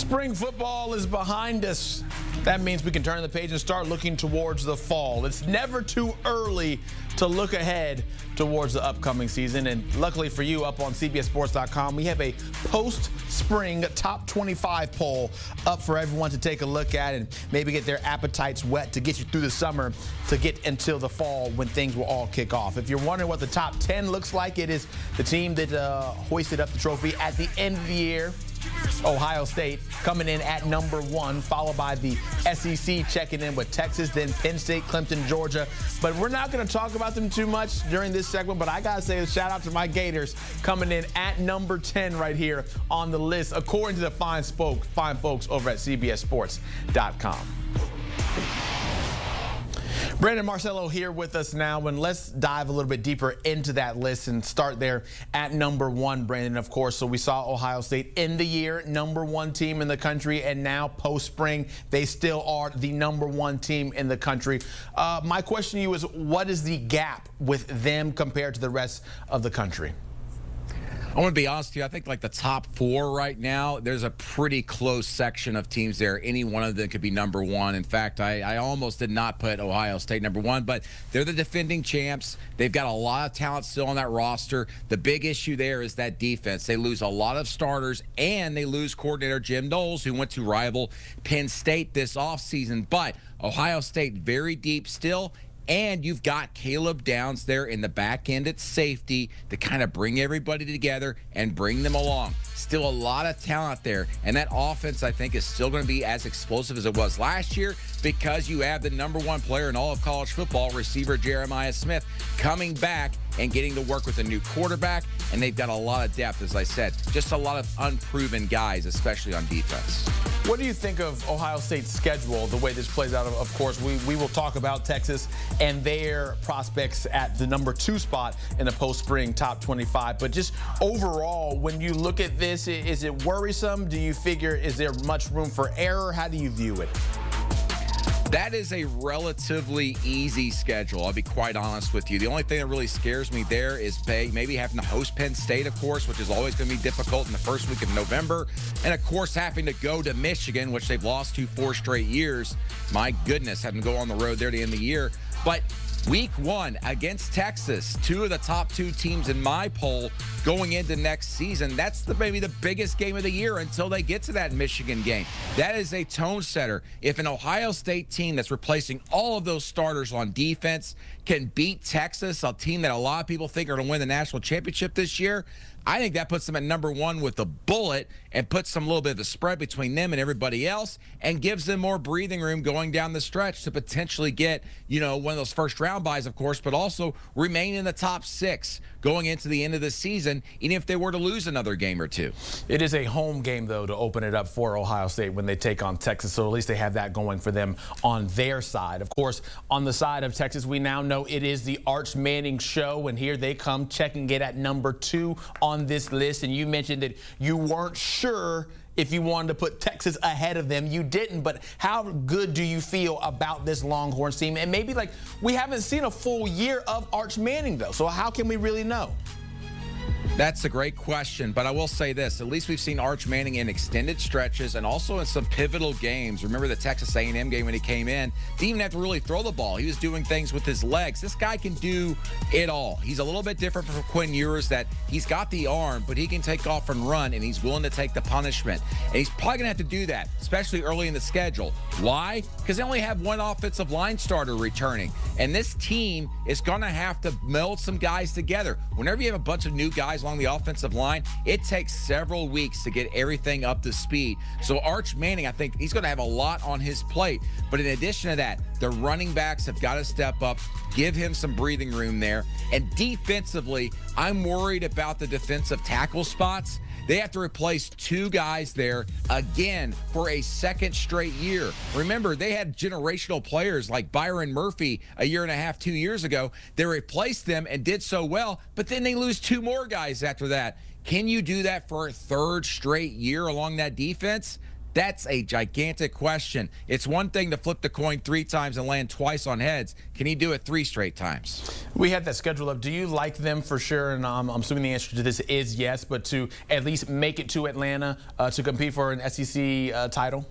Spring football is behind us. That means we can turn the page and start looking towards the fall. It's never too early to look ahead towards the upcoming season. And luckily for you, up on CBSSports.com, we have a post-spring top 25 poll up for everyone to take a look at and maybe get their appetites wet to get you through the summer to get until the fall when things will all kick off. If you're wondering what the top 10 looks like, it is the team that hoisted up the trophy at the end of the year. Ohio State coming in at number 1, followed by the SEC checking in with Texas, then Penn State, Clemson, Georgia. But we're not going to talk about them too much during this segment, but I got to say a shout out to my Gators coming in at number 10 right here on the list, according to the fine folks over at CBSSports.com. Brandon Marcello here with us now, and let's dive a little bit deeper into that list and start there at number 1, Brandon, of course. So we saw Ohio State in the year, number 1 team in the country, and now post-spring, they still are the number 1 team in the country. My question to you is, what is the gap with them compared to the rest of the country? I want to be honest with you. I think like the top 4 right now, there's a pretty close section of teams there. Any one of them could be number 1. In fact, I almost did not put Ohio State number 1, but they're the defending champs. They've got a lot of talent still on that roster. The big issue there is that defense. They lose a lot of starters, and they lose coordinator Jim Knowles, who went to rival Penn State this offseason. But Ohio State very deep still. And you've got Caleb Downs there in the back end at safety to kind of bring everybody together and bring them along. Still a lot of talent there. And that offense, I think, is still going to be as explosive as it was last year because you have the number 1 player in all of college football, receiver Jeremiah Smith, coming back and getting to work with a new quarterback. And they've got a lot of depth, as I said. Just a lot of unproven guys, especially on defense. What do you think of Ohio State's schedule, the way this plays out? Of course, we will talk about Texas and their prospects at the number 2 spot in the post-spring top 25. But just overall, when you look at this, is it worrisome? Do you figure, is there much room for error? How do you view it? That is a relatively easy schedule, I'll be quite honest with you. The only thing that really scares me there is maybe having to host Penn State, of course, which is always going to be difficult in the first week of November. And, of course, having to go to Michigan, which they've lost to 4 straight years. My goodness, having to go on the road there to end the year. But Week 1 against Texas, 2 of the top 2 teams in my poll going into next season. That's maybe the biggest game of the year until they get to that Michigan game. That is a tone setter. If an Ohio State team that's replacing all of those starters on defense can beat Texas, a team that a lot of people think are going to win the national championship this year, I think that puts them at number 1 with a bullet and puts some little bit of a spread between them and everybody else and gives them more breathing room going down the stretch to potentially get, one of those first-round buys, of course, but also remain in the top 6 going into the end of the season, even if they were to lose another game or 2. It is a home game, though, to open it up for Ohio State when they take on Texas, so at least they have that going for them on their side. Of course, on the side of Texas, we now know it is the Arch Manning show, and here they come checking it at number 2 on this list. And you mentioned that you weren't sure if you wanted to put Texas ahead of them. You didn't, but how good do you feel about this Longhorns team? And maybe, we haven't seen a full year of Arch Manning, though, so how can we really know? That's a great question, but I will say this. At least we've seen Arch Manning in extended stretches and also in some pivotal games. Remember the Texas A&M game when he came in? Didn't even have to really throw the ball. He was doing things with his legs. This guy can do it all. He's a little bit different from Quinn Ewers, that he's got the arm, but he can take off and run, and he's willing to take the punishment. And he's probably going to have to do that, especially early in the schedule. Why? Because they only have 1 offensive line starter returning. And this team is going to have to meld some guys together. Whenever you have a bunch of new guys along the offensive line, it takes several weeks to get everything up to speed. So Arch Manning, I think he's going to have a lot on his plate. But in addition to that, the running backs have got to step up, give him some breathing room there. And defensively, I'm worried about the defensive tackle spots. They have to replace 2 guys there again for a 2nd straight year. Remember, they had generational players like Byron Murphy a year and a half, 2 years ago. They replaced them and did so well, but then they lose 2 more guys after that. Can you do that for a 3rd straight year along that defense? That's a gigantic question. It's one thing to flip the coin 3 times and land twice on heads. Can he do it 3 straight times? We had that schedule up. Do you like them for sure? And I'm assuming the answer to this is yes, but to at least make it to Atlanta to compete for an SEC title?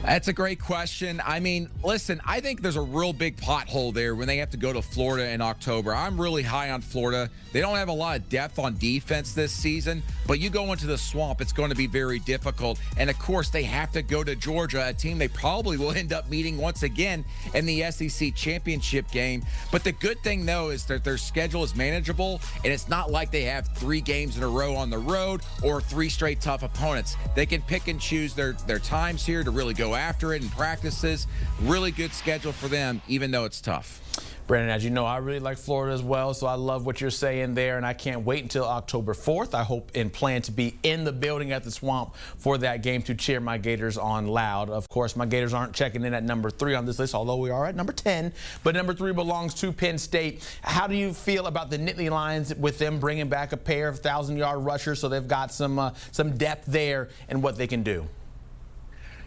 That's a great question. I mean, listen, I think there's a real big pothole there when they have to go to Florida in October. I'm really high on Florida. They don't have a lot of depth on defense this season, but you go into the swamp, it's going to be very difficult. And, of course, they have to go to Georgia, a team they probably will end up meeting once again in the SEC championship game. But the good thing, though, is that their schedule is manageable, and it's not like they have 3 games in a row on the road or 3 straight tough opponents. They can pick and choose their times here to really go after it in practices. Really good schedule for them, even though it's tough. Brandon, as you know, I really like Florida as well, so I love what you're saying there, and I can't wait until October 4th. I hope and plan to be in the building at the Swamp for that game to cheer my Gators on loud. Of course, my Gators aren't checking in at number 3 on this list, although we are at number 10, but number 3 belongs to Penn State. How do you feel about the Nittany Lions with them bringing back a pair of 1,000-yard rushers, so they've got some depth there and what they can do?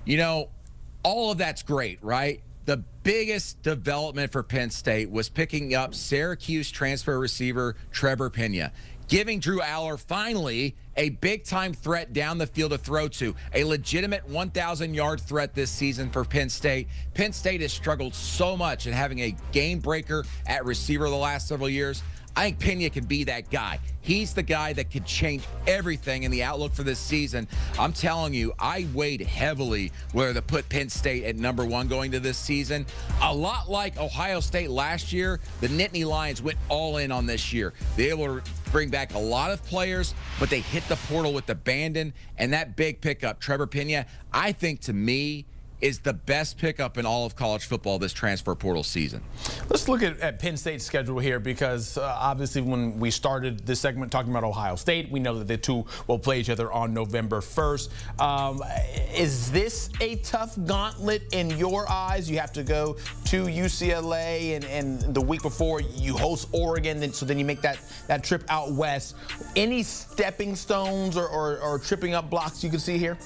You know, all of that's great, right? The biggest development for Penn State was picking up Syracuse transfer receiver Trevor Pena, giving Drew Aller finally a big-time threat down the field to throw to, a legitimate 1,000-yard threat this season for Penn State. Penn State has struggled so much in having a game breaker at receiver the last several years. I think Pena can be that guy. He's the guy that could change everything in the outlook for this season. I'm telling you, I weighed heavily whether to put Penn State at number 1 going to this season. A lot like Ohio State last year, the Nittany Lions went all in on this year. They were able to bring back a lot of players, but they hit the portal with abandon. And that big pickup, Trevor Pena, I think to me, is the best pickup in all of college football this transfer portal season. Let's look at Penn State's schedule here because obviously when we started this segment talking about Ohio State, we know that the two will play each other on November 1st. Is this a tough gauntlet in your eyes? You have to go to UCLA and the week before you host Oregon, and so then you make that trip out west. Any stepping stones or tripping up blocks you can see here?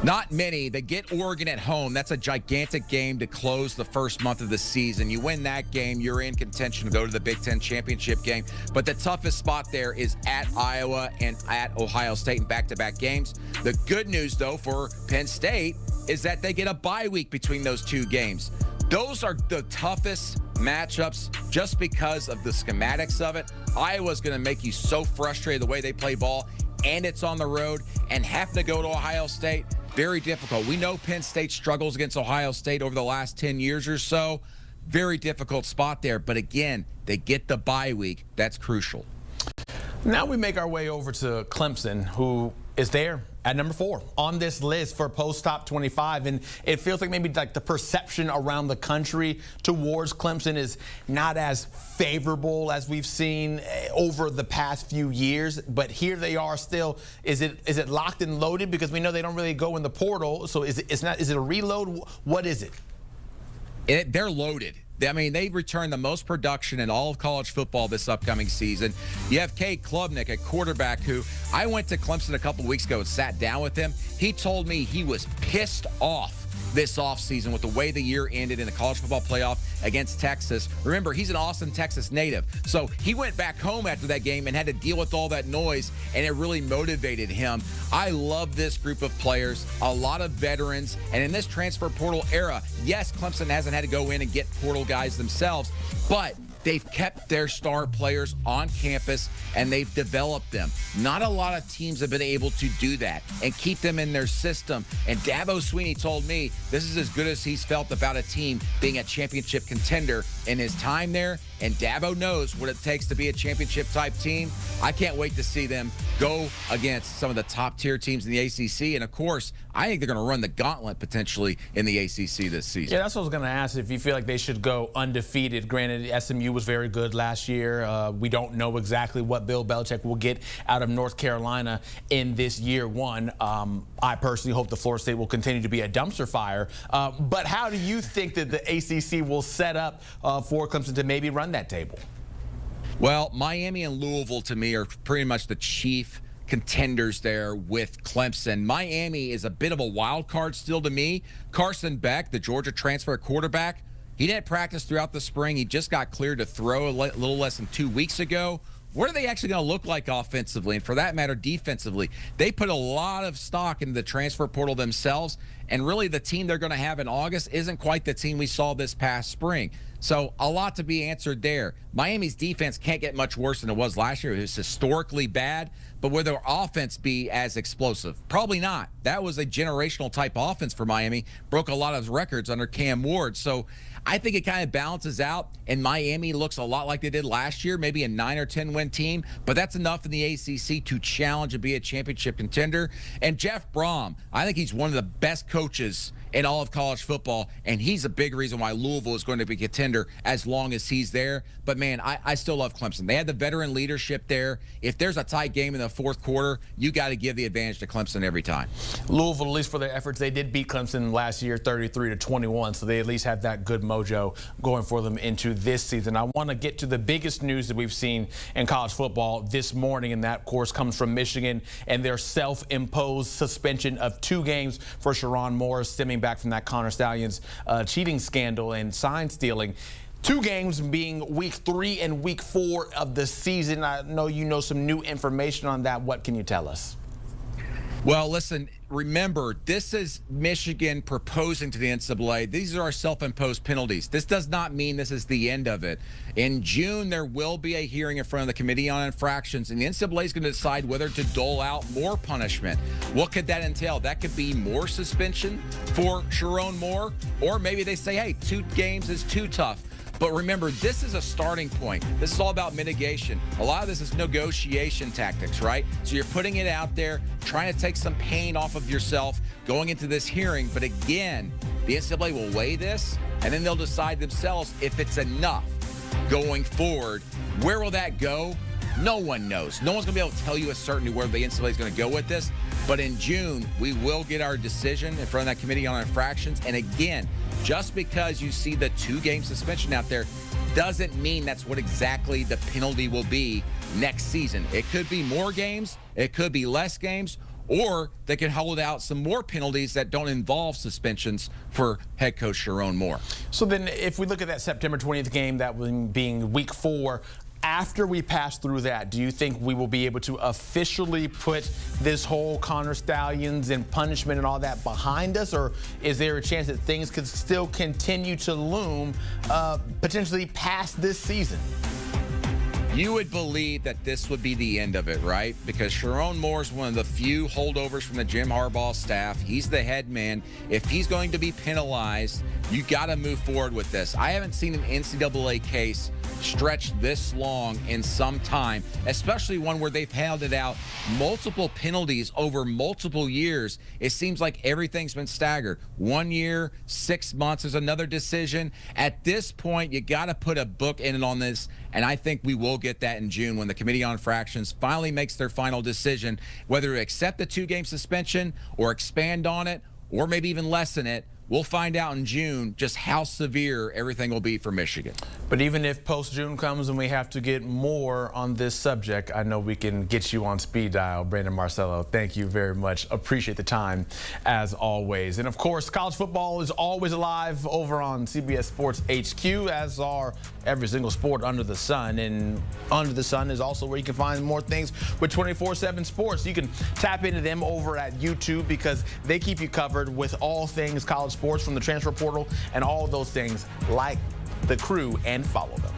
Not many. They get Oregon at home. That's a gigantic game to close the first month of the season. You win that game, you're in contention to go to the Big Ten championship game. But the toughest spot there is at Iowa and at Ohio State in back-to-back games. The good news, though, for Penn State is that they get a bye week between those 2 games. Those are the toughest matchups just because of the schematics of it. Iowa's going to make you so frustrated the way they play ball, and it's on the road, and having to go to Ohio State, very difficult. We know Penn State struggles against Ohio State over the last 10 years or so. Very difficult spot there. But again, they get the bye week. That's crucial. Now we make our way over to Clemson, who is there at number 4 on this list for post-top 25. And it feels like maybe like the perception around the country towards Clemson is not as favorable as we've seen over the past few years. But here they are still. Is it locked and loaded? Because we know they don't really go in the portal. So is it a reload? What is it? They're loaded. I mean, they returned the most production in all of college football this upcoming season. You have Cade Klubnik, a quarterback who I went to Clemson a couple weeks ago and sat down with him. He told me he was pissed off this offseason with the way the year ended in the college football playoff against Texas. Remember, he's an Austin, Texas native. So he went back home after that game and had to deal with all that noise, and it really motivated him. I love this group of players, a lot of veterans, and in this transfer portal era, yes, Clemson hasn't had to go in and get portal guys themselves, but they've kept their star players on campus and they've developed them. Not a lot of teams have been able to do that and keep them in their system. And Dabo Swinney told me this is as good as he's felt about a team being a championship contender in his time there. And Dabo knows what it takes to be a championship-type team. I can't wait to see them go against some of the top-tier teams in the ACC. And, of course, I think they're going to run the gauntlet potentially in the ACC this season. Yeah, that's what I was going to ask, if you feel like they should go undefeated. Granted, SMU was very good last year. We don't know exactly what Bill Belichick will get out of North Carolina in this year 1. I personally hope the Florida State will continue to be a dumpster fire. But how do you think that the ACC will set up for Clemson to maybe run that table? Well, Miami and Louisville, to me, are pretty much the chief contenders there with Clemson. Miami is a bit of a wild card still to me. Carson Beck, the Georgia transfer quarterback, he didn't practice throughout the spring. He just got cleared to throw a little less than 2 weeks ago. What are they actually going to look like offensively? And for that matter, defensively? They put a lot of stock into the transfer portal themselves. And really, the team they're going to have in August isn't quite the team we saw this past spring. So a lot to be answered there. Miami's defense can't get much worse than it was last year. It was historically bad. But will their offense be as explosive? Probably not. That was a generational type offense for Miami. Broke a lot of records under Cam Ward. So I think it kind of balances out, and Miami looks a lot like they did last year, maybe a 9 or 10 win team, but that's enough in the ACC to challenge and be a championship contender. And Jeff Brom, I think he's one of the best coaches in all of college football, and he's a big reason why Louisville is going to be a contender as long as he's there. But, man, I still love Clemson. They had the veteran leadership there. If there's a tight game in the fourth quarter, you got to give the advantage to Clemson every time. Louisville, at least for their efforts, they did beat Clemson last year 33-21, so they at least have that good mojo going for them into this season. I want to get to the biggest news that we've seen in college football this morning, and that, of course, comes from Michigan and their self-imposed suspension of 2 games for Sharon Moore, stemming back from that Connor Stallions cheating scandal and sign stealing. 2 games being week 3 and week 4 of the season. I know you know some new information on that. What can you tell us? Well, listen, remember, this is Michigan proposing to the NCAA. These are our self-imposed penalties. This does not mean this is the end of it. In June, there will be a hearing in front of the Committee on Infractions, and the NCAA is going to decide whether to dole out more punishment. What could that entail? That could be more suspension for Sharon Moore, or maybe they say, hey, 2 games is too tough. But remember, this is a starting point. This is all about mitigation. A lot of this is negotiation tactics, right? So you're putting it out there, trying to take some pain off of yourself going into this hearing. But again, the NCAA will weigh this, and then they'll decide themselves if it's enough going forward. Where will that go? No one knows. No one's going to be able to tell you a certainty where the NCAA is going to go with this. But in June, we will get our decision in front of that Committee on Infractions. And again, just because you see the 2-game suspension out there doesn't mean that's what exactly the penalty will be next season. It could be more games, it could be less games, or they could hold out some more penalties that don't involve suspensions for head coach Sharon Moore. So then if we look at that September 20th game, that one being week 4, after we pass through that, do you think we will be able to officially put this whole Connor Stallions and punishment and all that behind us? Or is there a chance that things could still continue to loom potentially past this season? You would believe that this would be the end of it, right? Because Sharon Moore is one of the few holdovers from the Jim Harbaugh staff. He's the head man. If he's going to be penalized, you got to move forward with this. I haven't seen an NCAA case stretched this long in some time, especially one where they've handed out multiple penalties over multiple years. It seems like everything's been staggered. 1 year, 6 months, there's another decision. At this point, you got to put a book in it on this, and I think we will get that in June when the Committee on Infractions finally makes their final decision, whether to accept the 2-game suspension or expand on it or maybe even lessen it. We'll find out in June just how severe everything will be for Michigan. But even if post-June comes and we have to get more on this subject, I know we can get you on speed dial. Brandon Marcello, thank you very much. Appreciate the time as always. And of course, college football is always alive over on CBS Sports HQ, as are every single sport under the sun. And under the sun is also where you can find more things with 24/7 Sports. You can tap into them over at YouTube because they keep you covered with all things college sports from the transfer portal and all those things. Like the crew and follow them.